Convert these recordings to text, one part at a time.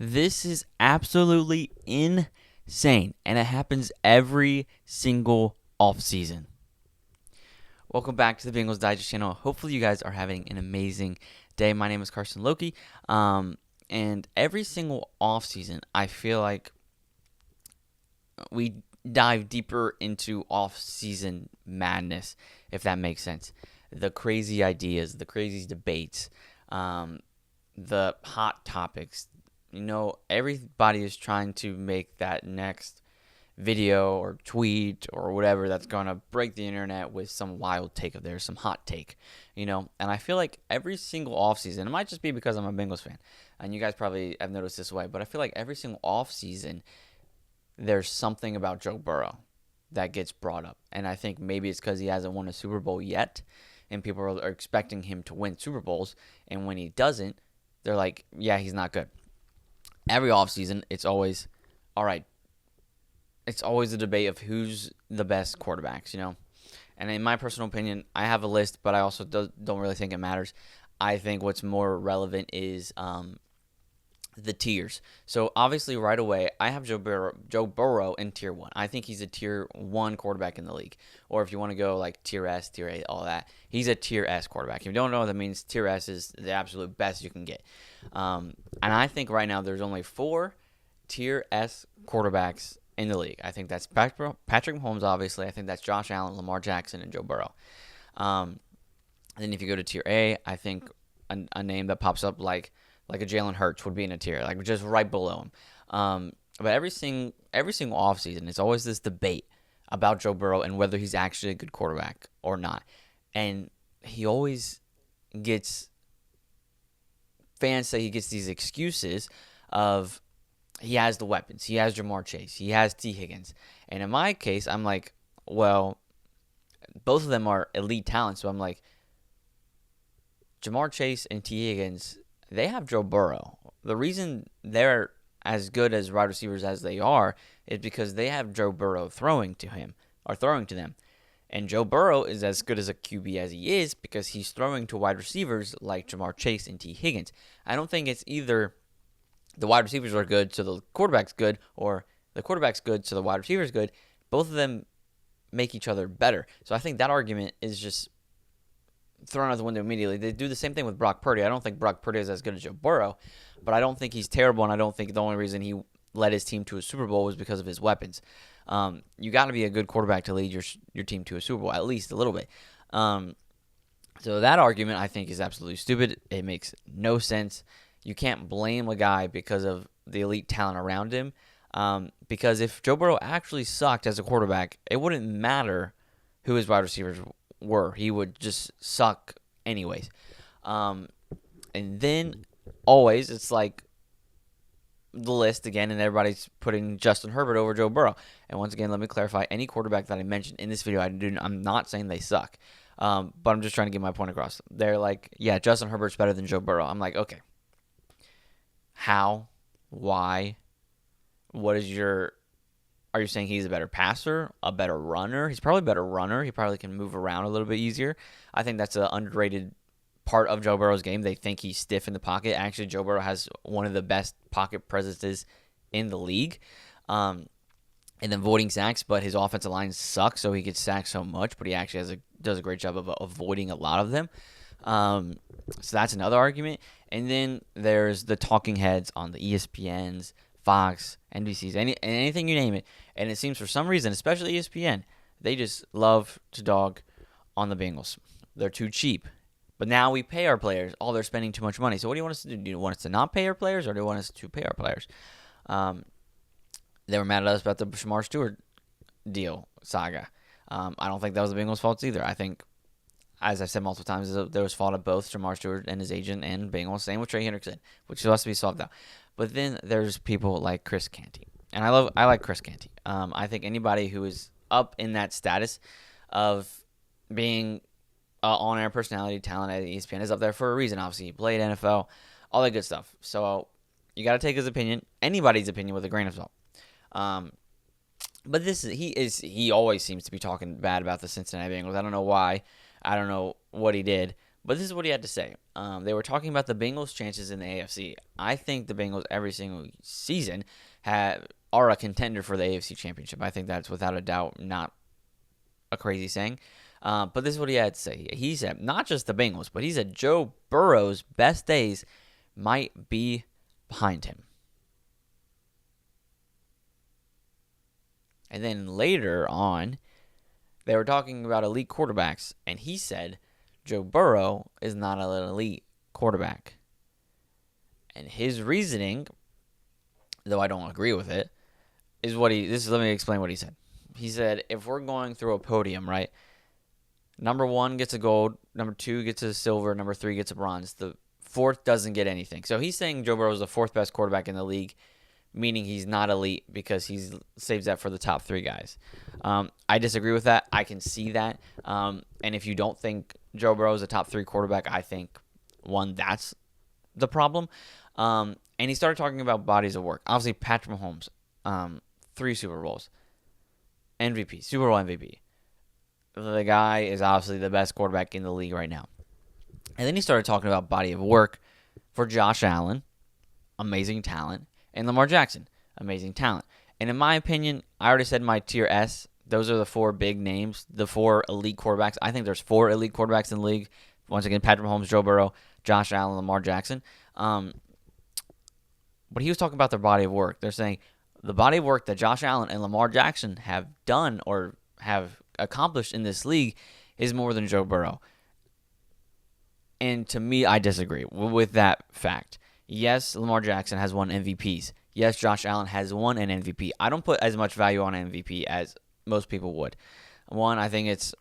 This is absolutely insane, and it happens every single offseason. Welcome back to the Bengals Digest channel. Hopefully you guys are having an amazing day. My name is Carson Lokey, and every single offseason, I feel like we dive deeper into off-season madness, if that makes sense. The crazy ideas, the crazy debates, the hot topics. Everybody is trying to make that next video or tweet or whatever that's going to break the internet with some wild take of theirs, some hot take, And I feel like every single offseason, it might just be because I'm a Bengals fan, and you guys probably have noticed this way, but I feel like every single offseason, there's something about Joe Burrow that gets brought up. And I think maybe it's because he hasn't won a Super Bowl yet, and people are expecting him to win Super Bowls, and when he doesn't, they're like, yeah, he's not good. Every offseason, it's always, all right, it's always a debate of who's the best quarterbacks, And in my personal opinion, I have a list, but I also don't really think it matters. I think what's more relevant is the tiers. So obviously right away, I have Joe Burrow in tier 1. I think he's a tier 1 quarterback in the league. Or if you want to go like tier S, tier A, all that, he's a tier S quarterback. If you don't know what that means, tier S is the absolute best you can get. And I think right now there's only 4 tier S quarterbacks in the league. I think that's Patrick Mahomes, obviously. I think that's Josh Allen, Lamar Jackson, and Joe Burrow. And then if you go to tier A, I think a name that pops up like a Jalen Hurts would be in a tier, like just right below him. But every single offseason, it's always this debate about Joe Burrow and whether he's actually a good quarterback or not. And he always gets, fans say he gets these excuses of he has the weapons. He has Jamar Chase. He has T. Higgins. And in my case, I'm like, well, both of them are elite talents. So I'm like, Jamar Chase and T. Higgins, they have Joe Burrow. The reason they're as good as wide receivers as they are is because they have Joe Burrow throwing to them. And Joe Burrow is as good as a QB as he is because he's throwing to wide receivers like Jamar Chase and T. Higgins. I don't think it's either the wide receivers are good, so the quarterback's good, or the quarterback's good, so the wide receiver's good. Both of them make each other better. So I think that argument is just thrown out the window immediately. They do the same thing with Brock Purdy. I don't think Brock Purdy is as good as Joe Burrow, but I don't think he's terrible, and I don't think the only reason he led his team to a Super Bowl was because of his weapons. You got to be a good quarterback to lead your team to a Super Bowl, at least a little bit. So that argument, I think, is absolutely stupid. It makes no sense. You can't blame a guy because of the elite talent around him. Because if Joe Burrow actually sucked as a quarterback, it wouldn't matter who his wide receivers were. He would just suck anyways. And then always it's like the list again, and everybody's putting Justin Herbert over Joe Burrow. And once again, let me clarify, any quarterback that I mentioned in this video, I'm not saying they suck. But I'm just trying to get my point across. They're like, yeah, Justin Herbert's better than Joe Burrow. I'm like, okay. How? Why? Are you saying he's a better passer, a better runner? He's probably a better runner. He probably can move around a little bit easier. I think that's an underrated part of Joe Burrow's game. They think he's stiff in the pocket. Actually, Joe Burrow has one of the best pocket presences in the league. And then avoiding sacks, but his offensive line sucks, so he gets sacked so much, but he actually does a great job of avoiding a lot of them. So that's another argument. And then there's the talking heads on the ESPNs, Fox, NBCs, anything you name it. And it seems for some reason, especially ESPN, they just love to dog on the Bengals. They're too cheap. But now we pay our players. Oh, they're spending too much money. So what do you want us to do? Do you want us to not pay our players, or do you want us to pay our players? They were mad at us about the Shamar Stewart deal saga. I don't think that was the Bengals' fault either. I think, as I've said multiple times, there was fault of both Shamar Stewart and his agent and Bengals. Same with Trey Hendrickson, which has to be solved now. But then there's people like Chris Canty, and I like Chris Canty. I think anybody who is up in that status of being on-air personality, talent at ESPN is up there for a reason. Obviously, he played NFL, all that good stuff. So you got to take his opinion, anybody's opinion, with a grain of salt. But he always seems to be talking bad about the Cincinnati Bengals. I don't know why. I don't know what he did. But this is what he had to say. They were talking about the Bengals' chances in the AFC. I think the Bengals every single season are a contender for the AFC Championship. I think that's without a doubt not a crazy saying. But this is what he had to say. He said, not just the Bengals, but he said Joe Burrow's best days might be behind him. And then later on, they were talking about elite quarterbacks, and he said Joe Burrow is not an elite quarterback. And his reasoning, though I don't agree with it, is let me explain what he said. He said, if we're going through a podium, right, number 1 gets a gold, number 2 gets a silver, number 3 gets a bronze. The 4th doesn't get anything. So he's saying Joe Burrow is the 4th best quarterback in the league, meaning he's not elite because he saves that for the top 3 guys. I disagree with that. I can see that. And if you don't think Joe Burrow is a top 3 quarterback, I think, one, that's the problem. And he started talking about bodies of work. Obviously, Patrick Mahomes, 3 Super Bowls, MVP, Super Bowl MVP. The guy is obviously the best quarterback in the league right now. And then he started talking about body of work for Josh Allen, amazing talent, and Lamar Jackson, amazing talent. And in my opinion, I already said my tier S. Those are the 4 big names, the 4 elite quarterbacks. I think there's 4 elite quarterbacks in the league. Once again, Patrick Mahomes, Joe Burrow, Josh Allen, Lamar Jackson. But he was talking about their body of work. They're saying the body of work that Josh Allen and Lamar Jackson have done or have accomplished in this league is more than Joe Burrow. And to me, I disagree with that fact. Yes, Lamar Jackson has won MVPs. Yes, Josh Allen has won an MVP. I don't put as much value on an MVP as most people would. One, I think it's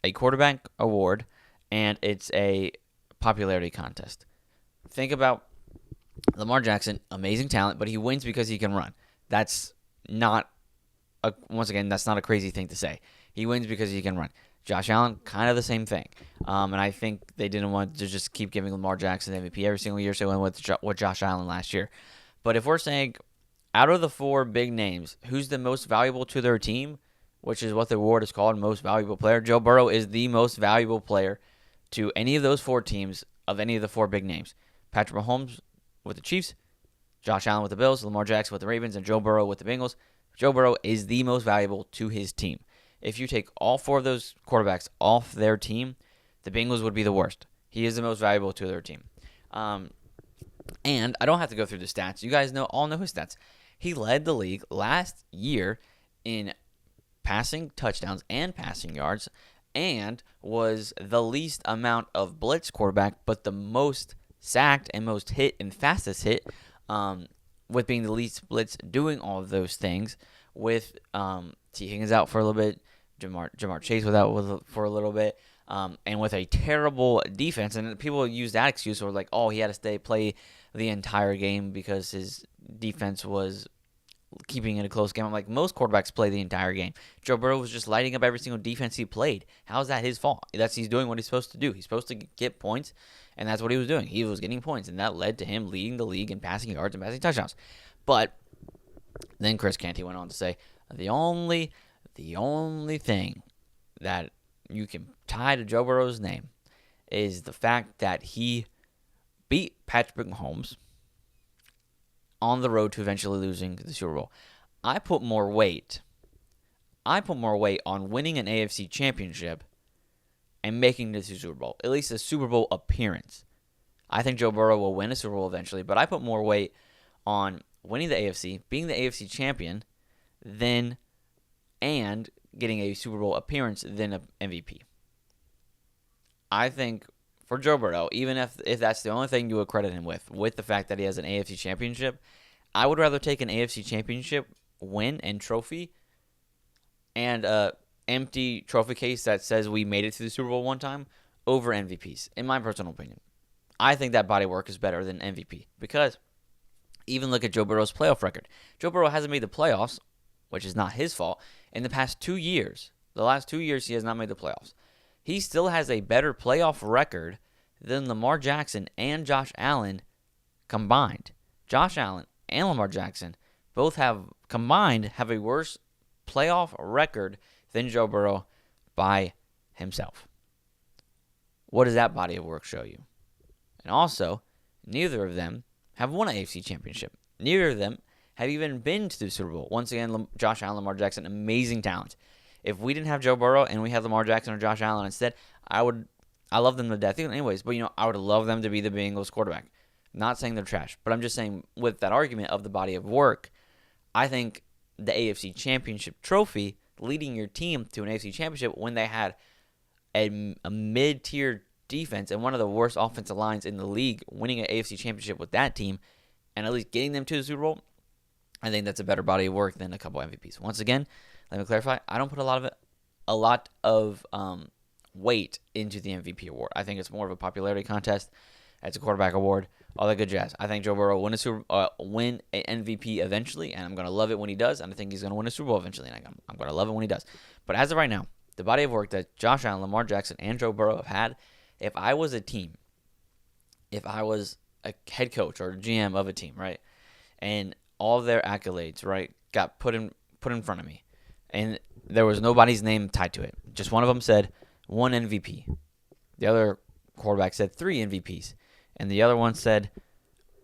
a quarterback award, and it's a popularity contest. Think about Lamar Jackson, amazing talent, but he wins because he can run. That's not that's not a crazy thing to say. He wins because he can run. Josh Allen, kind of the same thing. And I think they didn't want to just keep giving Lamar Jackson the MVP every single year, so they went with Josh Allen last year. But if we're saying, out of the 4 big names, who's the most valuable to their team, which is what the award is called, most valuable player, Joe Burrow is the most valuable player to any of those 4 teams of any of the 4 big names. Patrick Mahomes with the Chiefs, Josh Allen with the Bills, Lamar Jackson with the Ravens, and Joe Burrow with the Bengals. Joe Burrow is the most valuable to his team. If you take all 4 of those quarterbacks off their team, the Bengals would be the worst. He is the most valuable to their team. And I don't have to go through the stats. You guys all know his stats. He led the league last year in passing touchdowns and passing yards, and was the least amount of blitz quarterback, but the most sacked and most hit and fastest hit, with being the least blitz, doing all of those things, with T. Higgins out for a little bit, Jamar Chase was out for a little bit, and with a terrible defense. And people use that excuse, or like, oh, he had to play the entire game because his defense was keeping it a close game. I'm like, most quarterbacks play the entire game. Joe Burrow was just lighting up every single defense he played. How is that his fault? He's doing what he's supposed to do. He's supposed to get points, and that's what he was doing. He was getting points, and that led to him leading the league in passing yards and passing touchdowns. But then Chris Canty went on to say, the only thing that you can tie to Joe Burrow's name is the fact that he beat Patrick Mahomes on the road to eventually losing the Super Bowl. I put more weight on winning an AFC championship and making this a Super Bowl, at least a Super Bowl appearance. I think Joe Burrow will win a Super Bowl eventually, but I put more weight on winning the AFC, being the AFC champion, and getting a Super Bowl appearance than an MVP. I think for Joe Burrow, even if that's the only thing you would credit him with the fact that he has an AFC championship, I would rather take an AFC championship win and trophy and a empty trophy case that says we made it to the Super Bowl one time over MVPs, in my personal opinion. I think that body work is better than MVP because even look at Joe Burrow's playoff record. Joe Burrow hasn't made the playoffs, which is not his fault, in the past 2 years. The last 2 years, he has not made the playoffs. He still has a better playoff record than Lamar Jackson and Josh Allen combined. Josh Allen and Lamar Jackson both have a worse playoff record than Joe Burrow by himself. What does that body of work show you? And also, neither of them have won an AFC championship. Neither of them have even been to the Super Bowl. Once again, Josh Allen, Lamar Jackson, amazing talent. If we didn't have Joe Burrow and we had Lamar Jackson or Josh Allen instead, I love them to death anyways, but I would love them to be the Bengals quarterback. Not saying they're trash, but I'm just saying with that argument of the body of work, I think the AFC championship trophy, leading your team to an AFC championship when they had a mid-tier defense and one of the worst offensive lines in the league, winning an AFC championship with that team and at least getting them to the Super Bowl, I think that's a better body of work than a couple MVPs. Once again, let me clarify, I don't put a lot of weight into the MVP award. I think it's more of a popularity contest. It's a quarterback award, all that good jazz. I think Joe Burrow will win an MVP eventually, and I'm going to love it when he does, and I think he's going to win a Super Bowl eventually, and I'm going to love it when he does. But as of right now, the body of work that Josh Allen, Lamar Jackson, and Joe Burrow have had, if I was a team, if I was a head coach or a GM of a team, right, and all their accolades, right, got put in front of me, and there was nobody's name tied to it. Just one of them said 1 MVP. The other quarterback said 3 MVPs. And the other one said,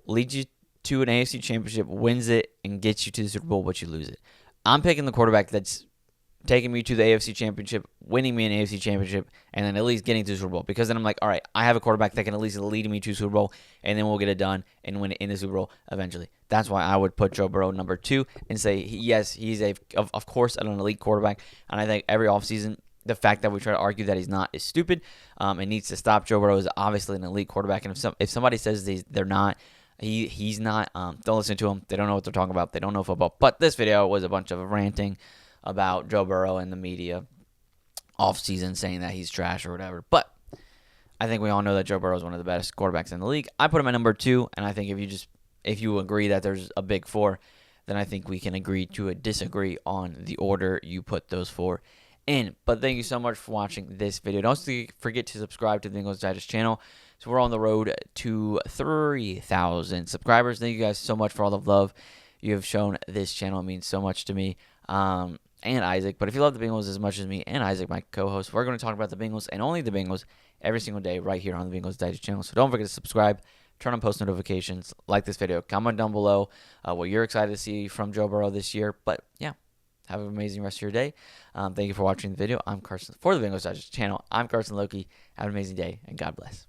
leads you to an AFC championship, wins it, and gets you to the Super Bowl, but you lose it. I'm picking the quarterback that's taking me to the AFC championship, winning me an AFC championship, and then at least getting to the Super Bowl. Because then I'm like, all right, I have a quarterback that can at least lead me to Super Bowl, and then we'll get it done and win it in the Super Bowl eventually. That's why I would put Joe Burrow number 2 and say, yes, he's of course an elite quarterback. And I think every offseason, the fact that we try to argue that he's not is stupid. It needs to stop. Joe Burrow is obviously an elite quarterback, and if somebody says they're not, he's not. Don't listen to them. They don't know what they're talking about. They don't know football. But this video was a bunch of ranting about Joe Burrow and the media off-season saying that he's trash or whatever. But I think we all know that Joe Burrow is one of the best quarterbacks in the league. I put him at number 2, and I think if you agree that there's a big 4, then I think we can agree to disagree on the order you put those 4 in. But thank you so much for watching this video. Don't forget to subscribe to the Bengals Digest channel. So we're on the road to 3,000 subscribers. Thank you guys so much for all the love you have shown this channel. It means so much to me and Isaac. But if you love the Bengals as much as me and Isaac, my co-host, we're going to talk about the Bengals and only the Bengals every single day right here on the Bengals Digest channel. So don't forget to subscribe, turn on post notifications, like this video, comment down below what you're excited to see from Joe Burrow this year. But yeah, have an amazing rest of your day. Thank you for watching the video. I'm Carson for the Bengals Digest channel. I'm Carson Lokey. Have an amazing day, and God bless.